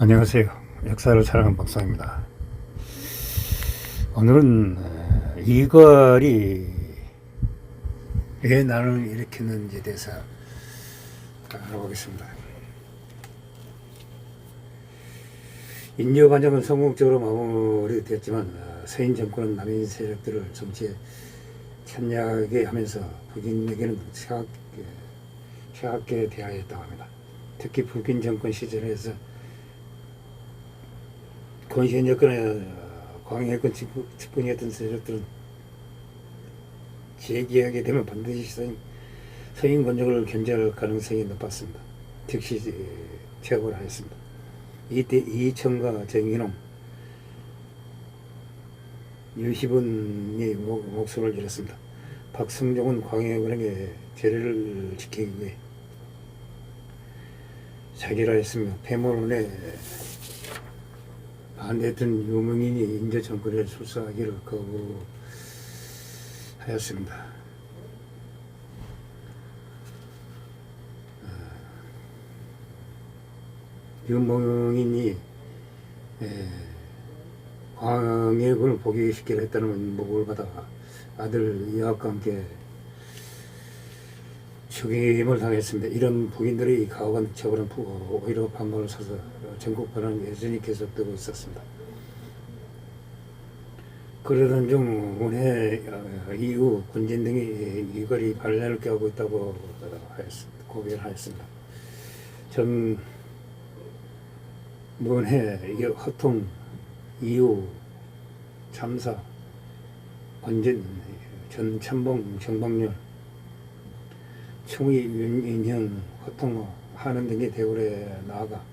안녕하세요. 역사를 사랑하는 박사입니다. 오늘은 이걸이 왜 난을 일으켰는지에 대해서 알아보겠습니다. 인조 반정은 성공적으로 마무리되었지만 서인 정권은 남인 세력들을 정치에 참여하게 하면서 북인에게는 차갑게 대하였다고 합니다. 특히 북인 정권 시절에서 권신 여건의 광해권 집권이었던 세력들은 재기하게 되면 반드시 서인 권력을 견제할 가능성이 높았습니다. 즉시 제압을 하였습니다. 이때 이청과 정인홍, 유희분이 목소리를 잃었습니다. 박성종은 광해군에게 제례를 지키기 위해 자기라 했으며 폐모론에 반대했던 유명인이 인조 정권에 출사하기를 거부하였습니다. 유명인이 광해군을 포기시키려 했다는 보고를 받아 아들 이학과 함께 죽임을 당했습니다. 이런 북인들의 가혹한 처벌은 오히려 반발을 사서 전국 반환은 여전히 계속되고 있었습니다. 그러던 중 운해 이후 군진 등이 이걸이 반란을 꾀하고 있다고 고발하였습니다. 문해 허통 이후 참사 권진 전 참봉 정박렬 충의 윤인현 허통호 하는 등의 대궐에 나아가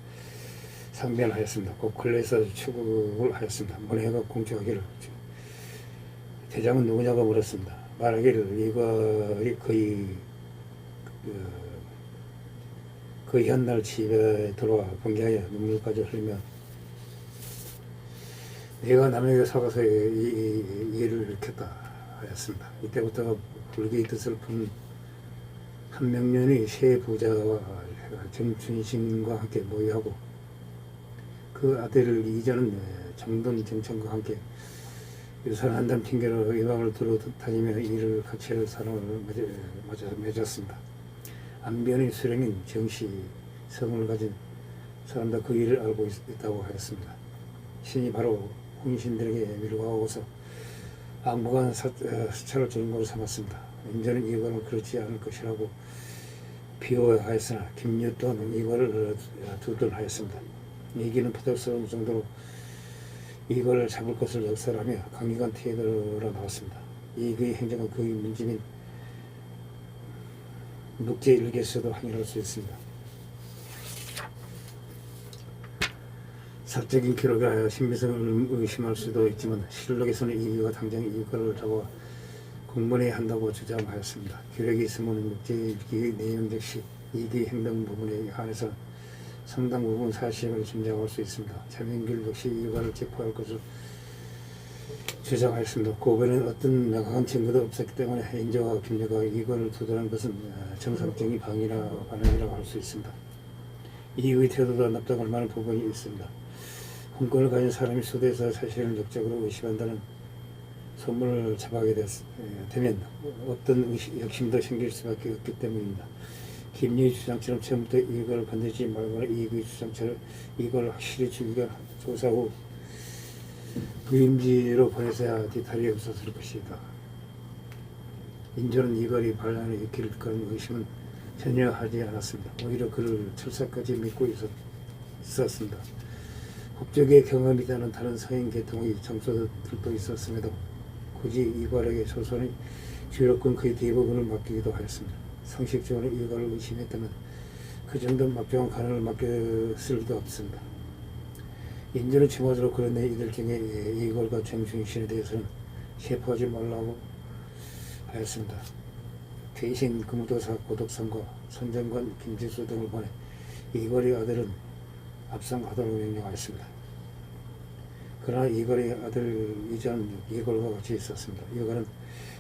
상변하였습니다. 곧 근래에서 추국을 하였습니다. 문해가 공주하기를 대장은 누구냐고 물었습니다. 말하기를 이걸이 그 현날 집에 들어와 번개하여 눈물까지 흘리며 내가 남에게 속아서 이 일을 일으켰다 하였습니다. 이때부터 불교의 뜻을 푼 한명년이 세 부자와 정춘신과 함께 모의하고 그 아들 이전은 정돈 정천과 함께 유산한다는 핑계로 이방을 두루 다니며 이를 같이 할 사람을 맺었습니다. 안변의 수령인 정씨 성을 가진 사람도 그 일을 알고 있다고 하였습니다. 신이 바로 혼신들에게 밀고하고서 악무한 수차를 주인공으로 삼았습니다. 인조는 이관을 그렇지 않을 것이라고 비호하였으나 김유 또한 이관을 두둔하였습니다. 이기는 부담스러운 정도로 이관을 잡을 것을 역설하며 강력한 태도로 나왔습니다. 이그의 행정은 그의 문지민 묵제 일기에서도 확인할 수 있습니다. 사적인 기록에 하여 신빙성을 의심할 수도 있지만 실록에서는 이기가 당장 이관을 잡아 공문해야 한다고 주장하였습니다. 기록이 있으면 묵제일기의 내용 즉시 이기의 행동 부분에 한해서 상당 부분 사실을 짐작할 수 있습니다. 차명길 역시 이관을 체포할 것을 주장하였습니다. 고변에는 어떤 명확한 증거도 없었기 때문에 인조와 김유가 이관을 두둔한 것은 정상적인 반응이라고 할 수 있습니다. 이의 태도도 납득할 만한 부분이 있습니다. 공권을 가진 사람이 수도에서 사실을 역적으로 의심한다는 소문을 접하게 되면 어떤 역심도 생길 수밖에 없기 때문입니다. 김유의 주장처럼 처음부터 이걸 건드리지 말거나 이의 주장처럼 이걸 확실히 조사 후 부임지로 보내서야 뒤탈이 없었을 것이다. 인조는 이걸이 반란을 일으킬 그런 의심은 전혀 하지 않았습니다. 오히려 그를 철사까지 믿고 있었습니다. 국적의 경험이라는 다른 서인 계통의 정서들도 있었음에도 굳이 이괄에게 조선의 주력군 거의 대부분을 맡기기도 하였습니다. 상식적으로 이괄을 의심했다면 그 정도 막중한 간을 맡겼을 리도 없습니다. 인조는 추가적으로 그런데 이들 중에 이괄과 정춘신에 대해서는 체포하지 말라고 하였습니다. 대신 금도사 고덕선과 선정관 김지수 등을 보내 이괄의 아들은 압송하도록 명령하였습니다. 그러나 이괄의 아들 이전 이괄과 같이 있었습니다. 이괄은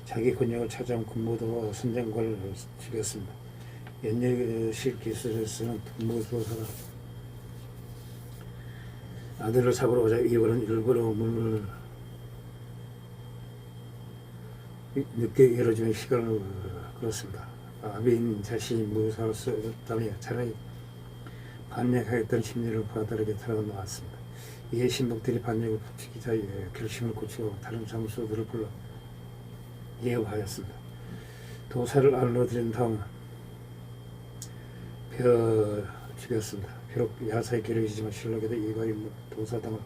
자기 권력을 찾아온 군무도와 선정관을 죽였습니다. 연례실 기술에서는 군무도사가 아들을 잡으러 오자 이거는 일부러 문을 늦게 열어주는 시간을 끌었습니다. 아비인 자신이 무사할 수 없다며 차라리 반역하겠다는 심리를 바다르게 털어놓았습니다. 이에 신복들이 반역을 부추기자 결심을 고치고 다른 장수들을 불러 예우하였습니다. 도사를 알려드린 다음 죽였습니다. 비록 야사의 기록이지만 실록에도 이거의 도사당을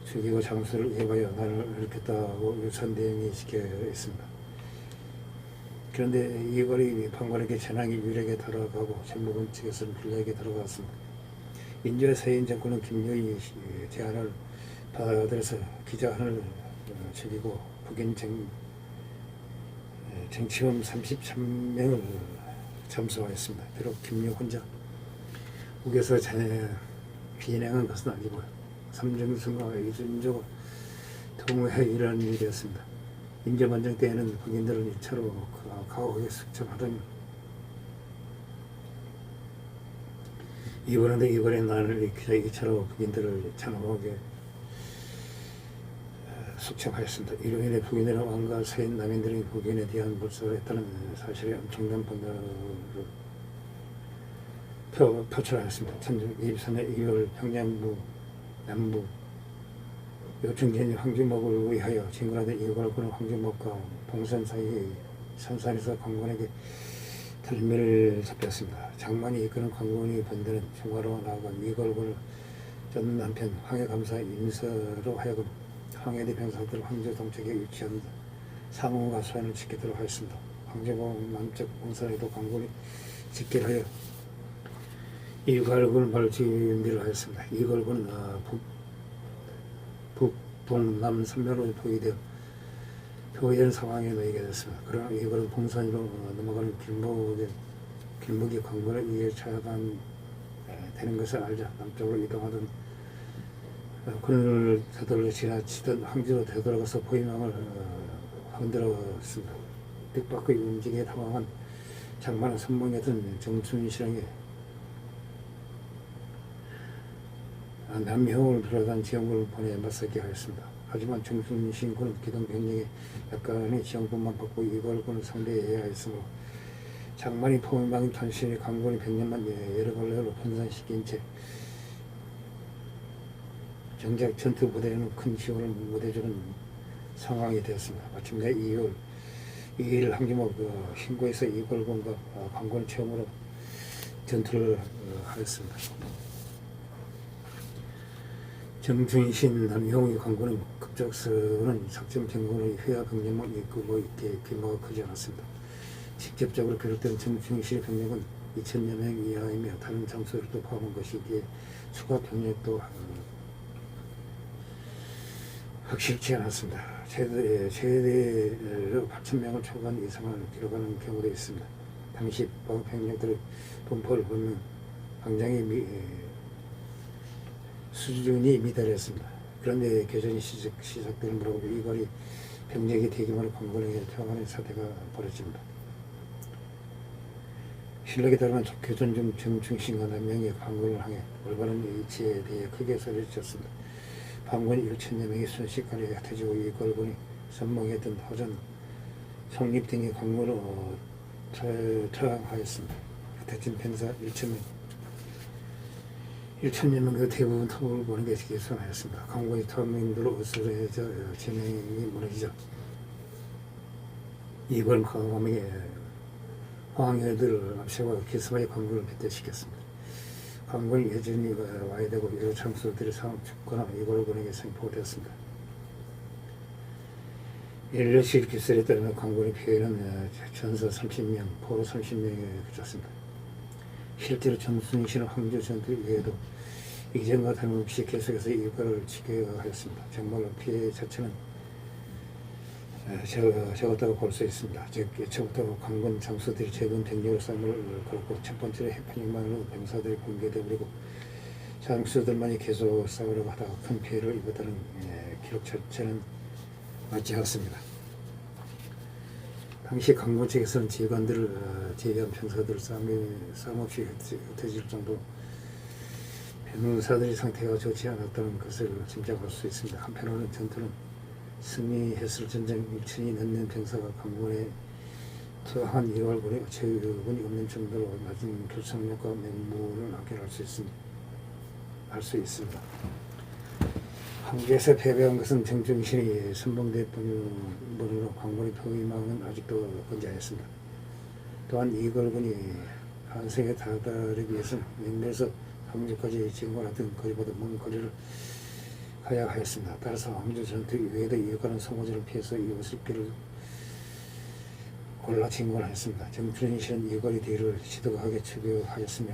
죽이고 장수를 예하여 나를 일으켰다고 유산대행이 지켜있습니다. 그런데 이걸이 판관에게 전황이 유력에 들어가고 전무군 측에서는 불리하게 들어갔습니다. 인조의 서인 정권은 김여의 제안을 받아들여서 기자한을 죽이고 북인 정치범 33명을 잠수하였습니다. 비록 김여 혼자 우겨서 비난한 것은 아니고요. 삼정승과 이준조가 통우해 일하는 일이었습니다. 인조반정 때에는 북인들은 2차로 가옥에 숙청하더니 이번에 나를 일으키자 2차로 북인들을 잔혹하게 숙청하였습니다. 이로 인해 북인들은 왕과 서인 남인들이 북인에 대한 몰살을 했다는 사실에 엄청난 분노를 표출하였습니다. 1623년 2월 평양부 남부 요충진 황주목을 위하여 진군하던 이걸군은 황주목과 봉산 사이의 산산에서 관군에게 달미를 잡혔습니다. 장만이 이끄는 관군이 번드는 중화로 나아가 이걸군을 쫓는 한편 황해 감사 인서로 하여금 황해대 병사들 황주 동쪽에 위치한 상호가 소환을 지키도록 하였습니다. 황주목 남쪽 봉산에도 관군이 집결하여 이걸군을 바로 준비를 하였습니다. 이걸군은 북동남 삼면으로 포위된 상황에 놓이게 됐습니다. 그러나 이걸은 봉산으로 넘어가는 길목이 관군에 의해 차단되는 것을 알자 남쪽으로 이동하던 군을 되돌려 지나치던 황지로 되돌아가서 포위망을 흔들었습니다. 뜻밖의 움직임에 당황한 장만은 선봉이었던 정춘실에게 남형을 비롯한 지원군을 보내 맞서게 하였습니다. 하지만 정순신군은 기동 병력에 약간의 지원군만 받고 이걸군을 상대해야 했으므로 장만이 포위망인 탄신이 강군의 병력만 여러 걸레로 분산시킨 채 정작 전투 부대에는 큰 지원을 못해주는 상황이 되었습니다. 마침내 2월 2일 황주목 신고에서 이걸군과 강군이 처음으로 전투를 하였습니다. 정춘신 남형의 관군은 급작스러운 작전 병군의 회화 병력만 이끌고 있게 규모가 크지 않았습니다. 직접적으로 기록된 정춘신의 병력은 2,000여 명 이하이며 다른 장소들도 포함한 것이기에 추가 병력도 확실치 않았습니다. 최대로 8,000명을 초반 이상을 기록하는 경우도 있습니다. 당시 병력들의 분포를 보면 굉장히 수준이 미달했습니다. 그런데 교전이 시작되는 무렵 이걸이 병력이 대규모로 관군에게 퇴항하는 사태가 벌어집니다. 실록에 따르면 교전 중 정충신과 남명이 관군을 향해 올바른 위치에 대해 크게 소리쳤습니다. 관군 1,000여 명이 순식간에 흩어지고 이걸군이 선봉했던 허전, 성립 등의 관군으로 퇴항하였습니다. 흩어진 병사 1,000여 명 그 대부분 토벌을 보는 게 개선하였습니다. 강군이 토민들로 으스러져 진행이 무너지자 이걸 광범위에 황해들을 앞세워 기습하여 관군을 배퇴시켰습니다. 관군이 여전히 와야 되고 여러 장수들이 상황 죽거나 이걸군에게 생포되었습니다. 일러실 기술에 따르면 관군의 피해는 전사 30명, 포로 30명에 그쳤습니다. 실제로 정순신은 황주 전투 이외에도 이전과 다름없이 계속해서 이걸을 지켜야 하였습니다. 정말로 피해 자체는 적었다고 볼 수 있습니다. 즉, 예초부터 관군 장수들이 적은 병력으로 싸움을 걸었고 첫 번째로 해판역만으로 병사들이 붕괴되어버리고 장수들만이 계속 싸우려고 하다가 큰 피해를 입었다는 기록 자체는 맞지 않습니다. 당시 강군 측에서는 지휘관들을 제외한 병사들 싸움 없이 흩어질 정도 병사들의 상태가 좋지 않았다는 것을 짐작할 수 있습니다. 한편으로는 전투는 승리했을 전쟁 일천이 넘는 병사가 강군에 투항한 이월군의 체육이 없는 정도로 낮은 결속력과 맹무를 확인할 수 있습니다. 한국에서 패배한 것은 정중신이 선봉대뿐으로 강군의 포위망은 아직도 건재했습니다. 또한 이걸군이 한성에 다다르기 위해서는 명내에서 항주까지 진군하던 거리보다 먼 거리를 가야 하였습니다. 따라서 항주 전투 이외에도 이어가는 소모전을 피해서 이웃을 길을 골라 진군하였습니다. 정춘신은 이 거리 뒤를 지도하게 추격하였으며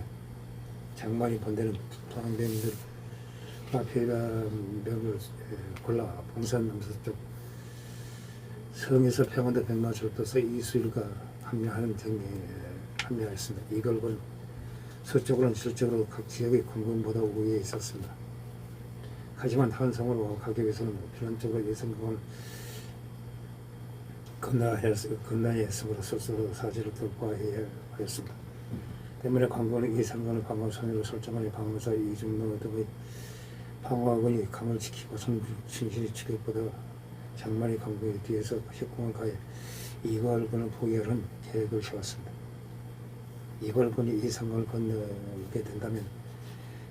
장만이 본대는 부항병들과 피해병을 골라 봉산 남서쪽 성에서 평안도 백마철도서 이수일과 합류하였습니다. 이걸군 서쪽으로는 질적으로 각 지역의 군군보다 우위에 있었습니다. 하지만 한성으로 가기 위해서는 필연적으로 예성공을 건너야 했으므로 스스로 사지를 돌파해야 하였습니다. 때문에 관군은 이 상관을 방어선으로 설정하여 방어사 이중로 등의 방어군이 강을 지키고 성신이 추격보다 장만이 관군의 뒤에서 협공을 가해 이걸군을 포기하는 계획을 세웠습니다. 이걸군이 이 상관을 건너게 된다면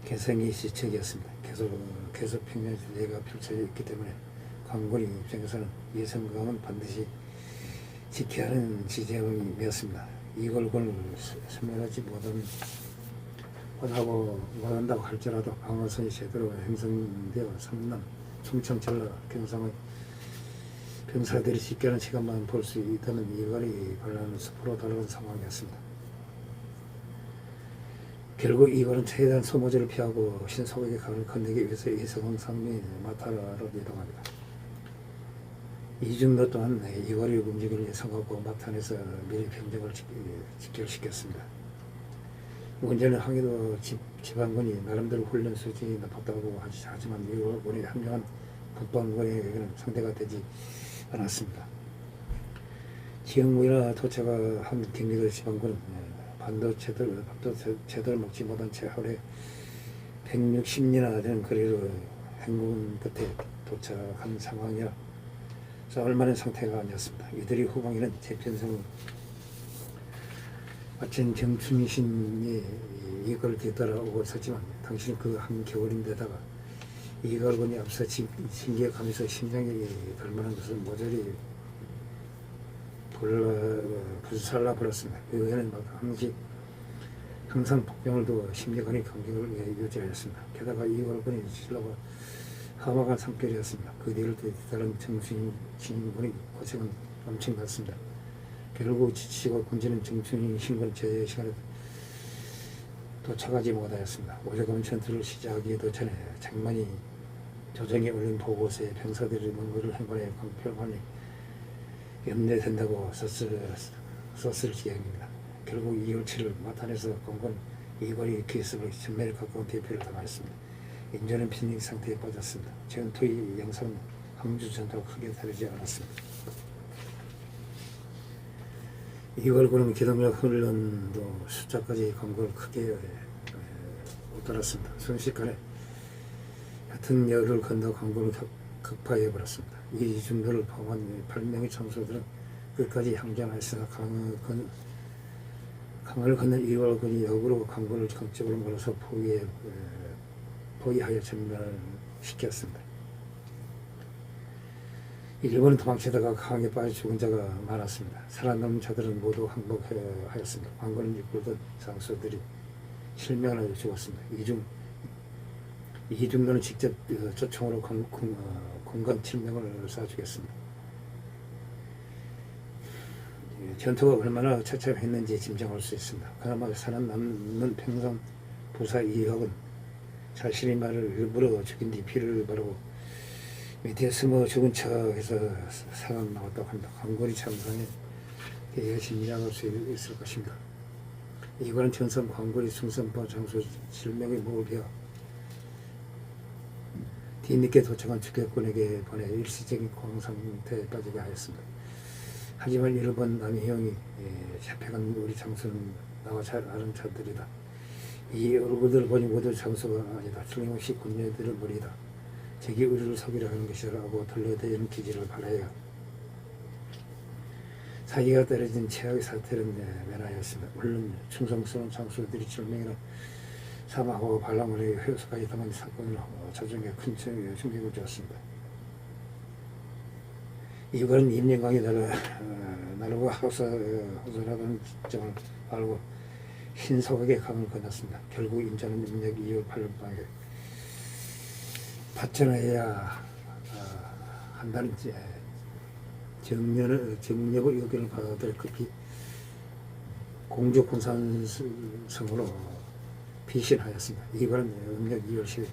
개성이 시책이었습니다. 계속 평야지대가 펼쳐져 있기 때문에 관군의 입장에서는 이 성강은 반드시 지켜야 하는 지점이었습니다. 이걸군을 섬멸하지 못한다고 할지라도 방어선이 제대로 형성되어 성남, 충청, 전라, 경상의 병사들이 집결하는 시간만 볼 수 있다면 이걸이 반란은 숲으로 달아온 상황이었습니다. 결국 이걸은 최대한 소모전을 피하고 신속하게 강을 건너기 위해서 이성은 상민 마타라로 이동합니다. 이중로 또한 이걸의 움직임을 예상하고 마탄에서 미리 병력을 직결시켰습니다. 문제는 항해도 지방군이 나름대로 훈련 수준이 높았다고 하지만 이걸군이 합류한 북방군에게는 상대가 되지 않았습니다. 지역무이나 도착한 경기도 지방군은 밥도 제대로 먹지 못한 채 하루에 160리나 되는 거리로 행군 끝에 도착한 상황이라 싸울 만한 상태가 아니었습니다. 이들이 후방에는 재편성 마침 정춘신이 이걸 뒤따라오고 있었지만 당신은 그 한겨울인데다가 이걸군이 앞서 진격하면서 심장이 덜만한 것을 모조리 불살라 버렸습니다. 그 후에는 항상 복병을 두어 심리관의 간격을 유지하였습니다. 게다가 이걸군이 신라와 함악한 산결이었습니다. 그 뒤를 뒤따른 정춘신군의 고생은 엄청났습니다. 결국 지치고 군지는 정춘신군 제외 시간에 도착하지 못하였습니다. 오죽하면 전투를 시작하기도 전에 장만이 조정에 올린 보고서에 병사들이 먼 거리를 행군해 광평관이 염려된다고 썼을 지경입니다. 결국 2월 7일 마탄에서 공군 이거리 기습을 전매를 가까운 대표를 당하였습니다. 인조는 빈익 상태에 빠졌습니다. 전투의 양상은 항주 전투와 크게 다르지 않았습니다. 이걸군은 기동력 훈련도 숫자까지 강군을 크게 웃돌았습니다. 순식간에 같은 열을 건너 강군을 극파해버렸습니다. 이 중도를 포함한 8명의 장수들은 끝까지 항전하였으나 강을 건넌 이걸군이 역으로 강군을 강적으로 몰아서 포위하여 전멸시켰습니다. 일본은 도망치다가 강에 빠져 죽은 자가 많았습니다. 살아남은 자들은 모두 항복하였습니다. 강군을 이끌던 장수들이 실명하여 죽었습니다. 이중로는 직접 조총으로 공간 7명을 쏴주겠습니다. 전투가 얼마나 처참했는지 짐작할 수 있습니다. 그나마 살아남는 평상 부사 이혁은 자신의 말을 일부러 죽인 뒤 피를 바르고 밑에 숨어 죽은 척해서 살아나왔다고 합니다. 강군이 참상에 짐작할 수 있을 것입니다. 이거는 전선 광군이 충성파 장수 7명의 무비어 뒤늦게 도착한 주격군에게 보내 일시적인 공황상태에 빠지게 하였습니다. 하지만 일본 남희형이 잡혀간 우리 장수는 나와 잘 아는 자들이다. 이 얼굴들 보니 모두 장소가 아니다. 틀림없이 군녀들의 머리다. 적이 우리를 속이려 하는 것이라고 돌려대는 기지를 발하여 사기가 떨어진 최악의 사태를 면하였습니다. 물론 충성스러운 장수들이 절명이나 사망하고 반란군에게 회수까지 당한 사건으로 자정에 큰 충격을 주었습니다. 이번은 임진강이 나르고 하소하다는 점을 알고 신속하게 강을 건넜습니다. 결국 임자는 임력 2월 8일 밤에 파천해야 한다는 정력의 의견을 받아들여 급히 공주군산성으로 피신하였습니다. 이번은 음력 2월 10일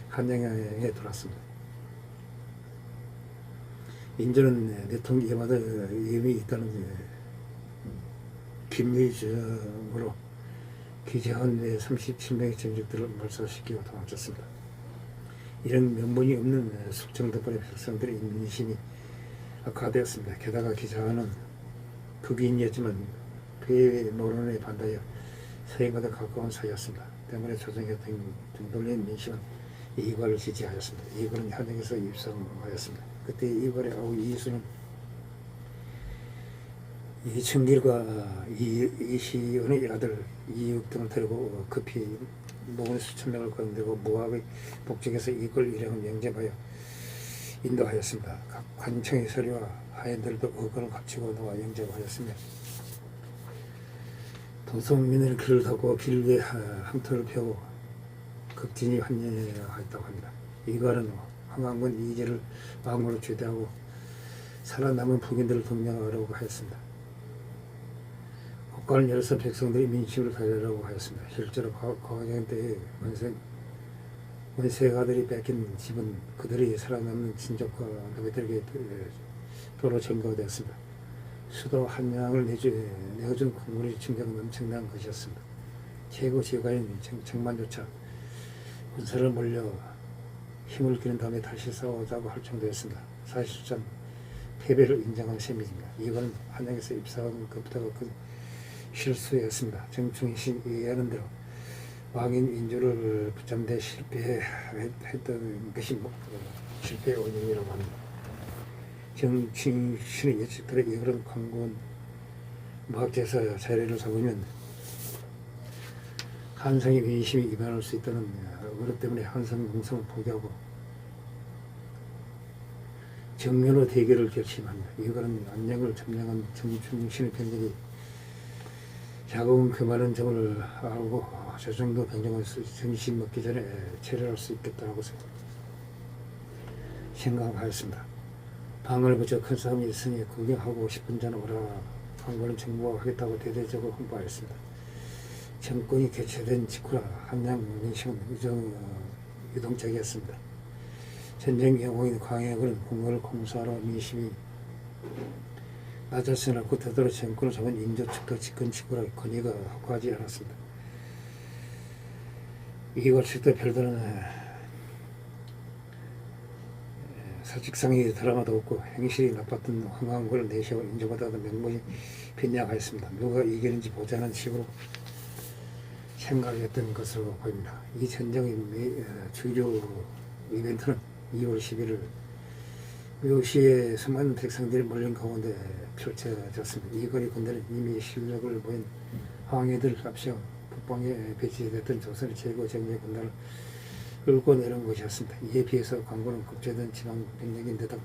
한양에 들어왔습니다. 인조는 내통기마다 위험이 있다는 김유정으로 기재한 37명의 전적들을 몰살시키고 도망쳤습니다. 이런 명분이 없는 숙청 덕분에 백성들의 민심이 악화되었습니다. 게다가 기자는 극인이었지만 배의 노론에 반대하여 서인과도 가까운 사이였습니다. 때문에 조정에 등 돌린 민심은 이과를 지지하였습니다. 이과는 현역에서 입성하였습니다. 그때 이과의 아우 이수는 이청길과 이시연의 아들 이육 등을 데리고 급히 노원 수천 명을 건드리고 모압의 북쪽에서 이걸 일행을 영접하여 인도하였습니다. 각 관청의 서리와 하인들도 의건을 갖추고 나와 영접하였으며 동성민의 길을 타고 길게 항토를 펴고 극진히 환영하였다고 합니다. 이거는 황강군 이제를 왕으로 제대하고 살아남은 북인들을 동력하라고 하였습니다. 국가를 열어서 백성들이 민심을 달래라고 하였습니다. 실제로 과거경 때의 원세가들이 뺏긴 집은 그들이 살아남는 친족과 너희들에게 도로 전가가 되었습니다. 수도 한양을 내어준 국물의 충격은 엄청난 것이었습니다. 최고 지휘관인 정만조차 군사를 몰려 힘을 기른 다음에 다시 싸우자고 할 정도였습니다. 사실상 패배를 인정한 셈입니다. 이거는 한양에서 입사한 것부터가 큰 실수였습니다. 정충신 얘기하는 대로 왕인 인조를 붙잡는데 실패했던 것이 실패의 원인이라고 합니다. 정충신의 예측대로 이런 광고는 무학제에서 자리를 잡으면 한성의 민심이 이반할 수 있다는 어려 때문에 한성 공성을 포기하고 정면으로 대결을 결심합니다. 이거는 안녕을 점령한 정충신의 병력이 자국은 그 많은 점을 알고 저 정도 병력을 정신 먹기 전에 체결할 수 있겠다고 생각하였습니다. 방을 붙여 큰 싸움이 있으니 구경하고 싶은 자는 오라. 광고는 정부가 하겠다고 대대적으로 홍보하였습니다. 정권이 개최된 직후라 한양 민심은 유동적이었습니다. 전쟁 영웅인 광해군은 국가를 공수하러 민심이 낮았으나 그 되도록 정권을 잡은 인조 측도 집권 직후라 권위가 확고하지 않았습니다. 이걸 측도 별다른 사직상의 드라마도 없고 행실이 나빴던 황강군을 내세워 인조보다도 명분이 빈약하였습니다. 누가 이기는지 보자는 식으로 생각했던 것으로 보입니다. 이 전쟁의 주요 이벤트는 2월 11일 묘시에 수많은 백성들이 몰린 가운데 펼쳐졌습니다. 이거리 군대는 이미 실력을 보인 황해들 앞서 북방에 배치됐던 조선의 최고 정예 군단을 끌고 내려온 것이었습니다. 이에 비해서 광고는 급제된 지방 병력인데다가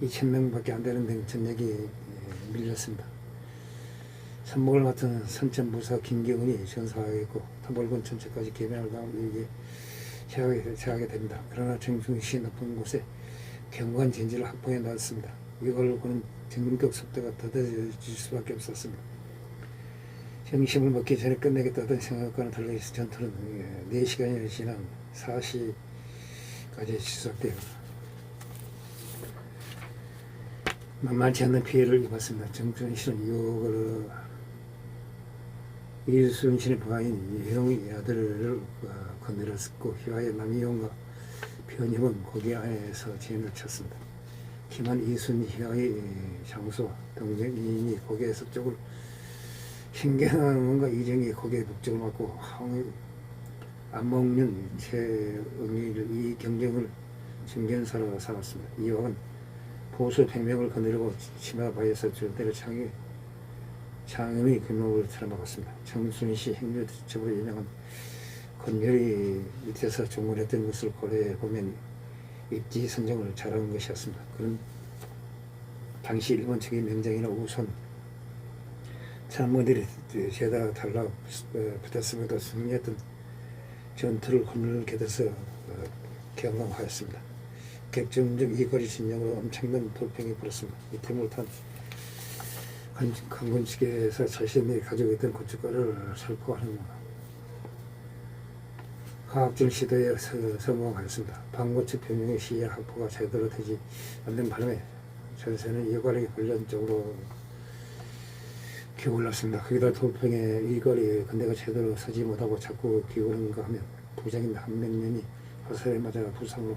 2,000명밖에 안 되는 등 전력이 밀렸습니다. 선목을 맡은 선천무사 김경은이 전사하였고 터벌군 전체까지 개변을 당하면 이게 제하게 됩니다. 그러나 정중시 높은 곳에 경관 전지를 확보해 놨습니다. 이걸 보는 전격 속도가 더뎌질 수밖에 없었습니다. 점심을 먹기 전에 끝내겠다던 생각과는 달리 전투는 4시간이 지난 4시까지 지속되어 만만치 않는 피해를 입었습니다. 정춘신은 유혹을 이순신의 부하인 이형의 아들을 건드렸고 휘하의 남이용과 변임은 고개 안에서 진을 쳤습니다. 기만 이순 휘하의 장소 동정인이 고개에서 쪽을 신기한 뭔가 이정이 고개에 북적을 맞고 안 먹는 최응일 이 경쟁을 증견사로 삼았습니다. 이왕은 보수 100명을 거느리고 치마바에서 절대로 창음이 금목을 틀어막았습니다. 정순시 행렬적으로 유명한 건멸이 밑에서 종군했던 것을 고려해 보면 입지 선정을 잘한 것이었습니다. 그런 당시 일본 측의 명장이나 우선 참모들이 죄다 달라 붙었음에도 승리했던 전투를 건너게돼서 경감하였습니다. 객정적 이거리 진영으로 엄청난 돌팽이 불었습니다. 이때 못한 강군 측에서 자신이 가지고 있던 고춧가루를 살포하는 화학적 시도에 성공하였습니다. 방고측 변형의 시야 확보가 제대로 되지 않는 바람에 전세는 이거리 관련 쪽으로 기울었습니다. 거기다 돌팽의 이거리 근대가 제대로 서지 못하고 자꾸 기울는가 하면 부장인 한명년이 화살에 맞아 부상으로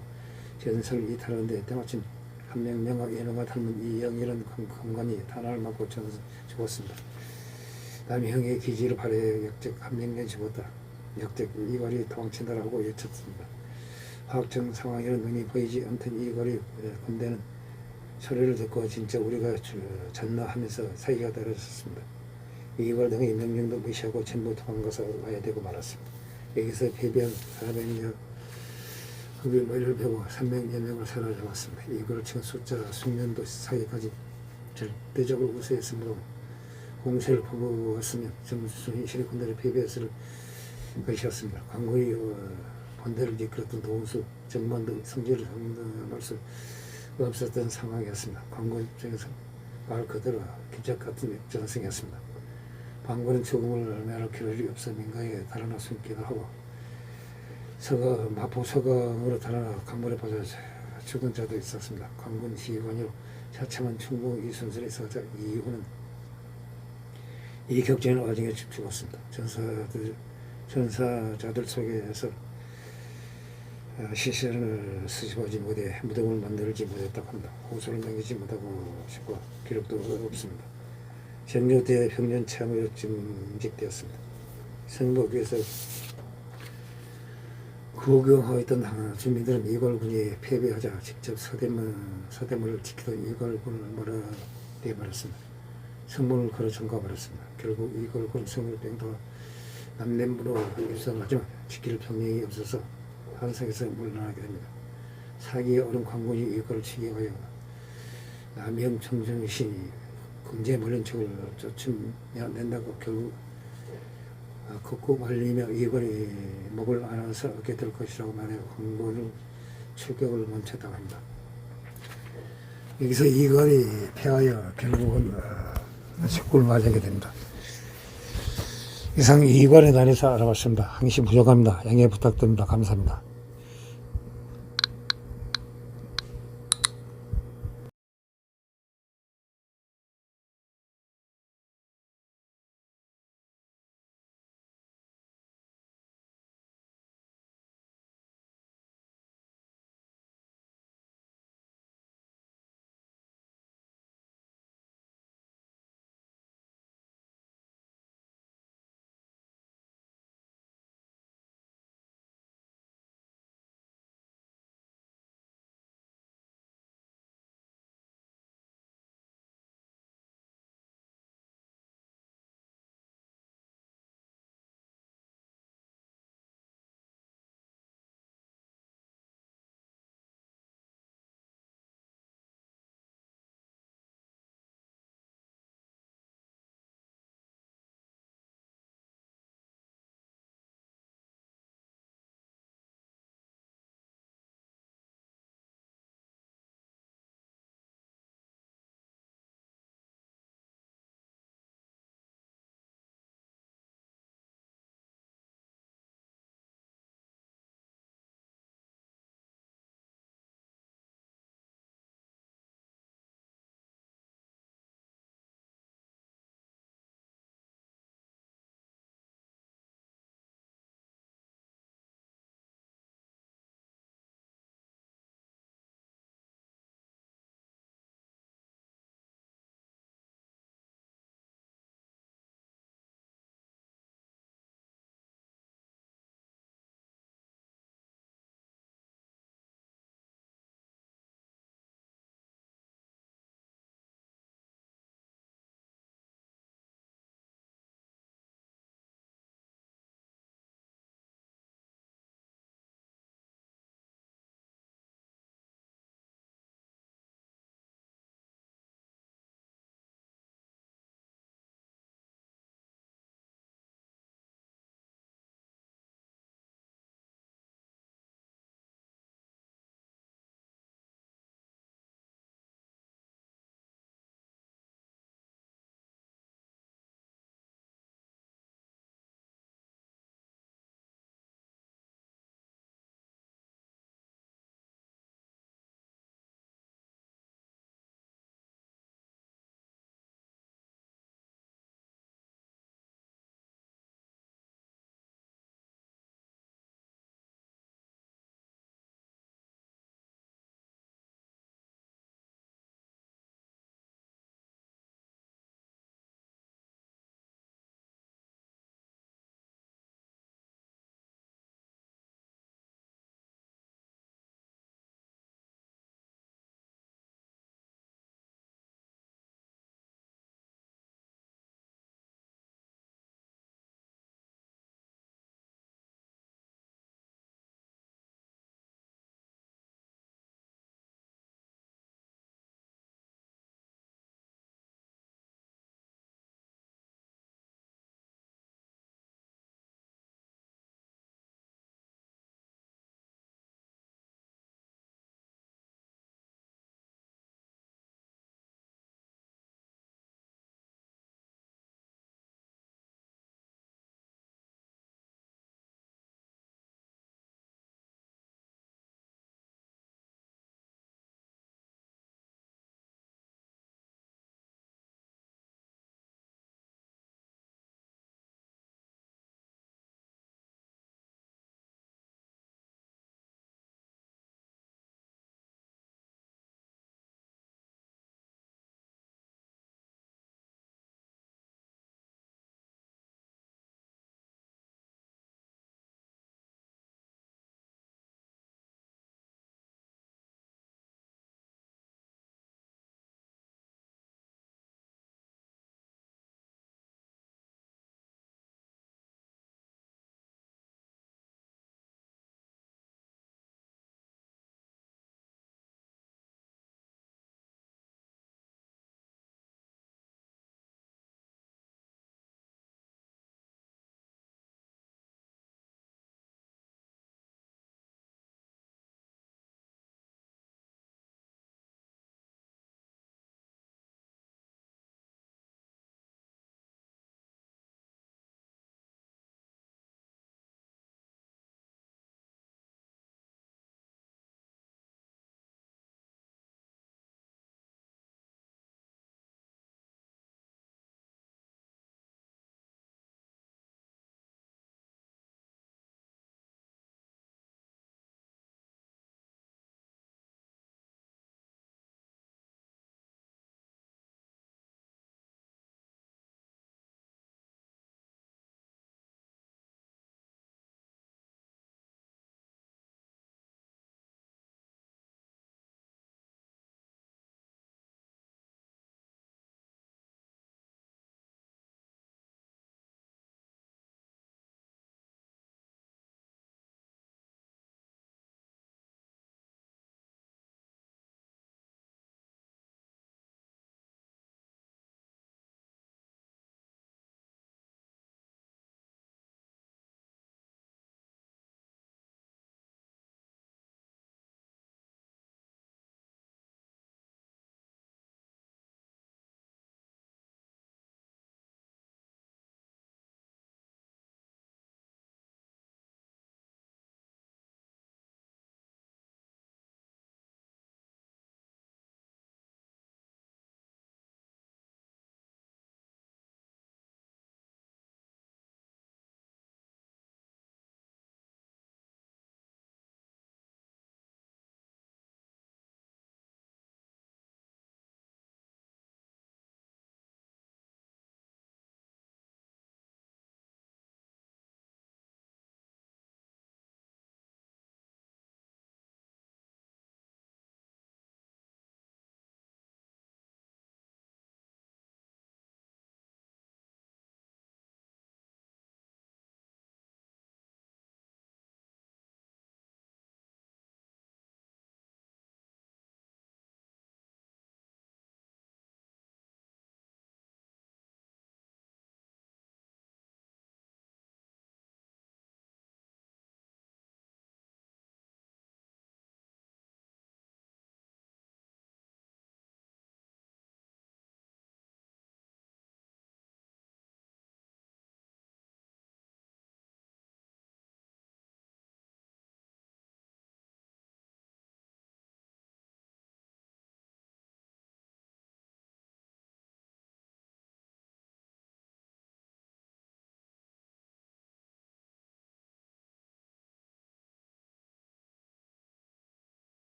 전선을 이탈하는데 때마침 한명년과 예능과 닮은 이영이라는 공간이 탄환을 맞고 죽었습니다. 남형의 기지를 발휘해 역적 한명년이 죽었다. 역적 이거리 도망친다라고 외쳤습니다. 화학적 상황에는 눈이 보이지 않던 이거리 군대는 소리를 듣고 진짜 우리가 졌나 하면서 사기가 떨어졌습니다. 이걸 등의 명령도 무시하고 전부 도망가서 와야 되고 말았습니다. 여기서 패배한 400여 흡입 머리를 베고 300여 명을 사로잡았습니다. 이걸 친 숫자 숙련도 사이까지 절대적으로 우세했으므로 공세를 퍼부었으면 정순신의 군대를 패배했을 것이었습니다. 광고의 본대를 이끌었던 도운수, 정만 등 성질을 상담할 수 없었던 상황이었습니다. 광고 입장에서 말 그대로 기적 같은 전승이었습니다. 광고는 죽음을 면할 겨를이 없어 민가에 달아나 숨기도 하고 마포 서강으로 달아나 강물에 빠져 죽은 자도 있었습니다. 광군 시관으로 자참한 충북 이순설에 있어서 이후는 이 격전의 와중에 죽었습니다. 전사자들 속에서 시신을 수집하지 못해 무덤을 만들지 못했다고 합니다. 호소를 남기지 못하고 싶고 기록도 없습니다. 전교대 평년 참으로 증직되었습니다. 성북에서 구경하고 있던 주민들은 이걸군이 패배하자 직접 서대문을 지키던 이걸군을 몰아내버렸습니다. 성문을 걸어 잠가버렸습니다. 결국 이걸군 성을 뺑도 남남부로 입성하지만 지킬 병력이 없어서 한성에서 물러나게 됩니다. 사기에 오른 광군이 이걸 치기하여 남영 청정신이 군제 물린척을 쫓으며 낸다고 결국 걷고 말리며 이걸이 목을 안아서 얻게 될 것이라고 말해 광군을 출격을 멈췄다고 합니다. 여기서 이걸이 패하여 결국은 식구를 맞이하게 됩니다. 이상 이관에 관해서 알아봤습니다. 항시 부족합니다. 양해 부탁드립니다. 감사합니다.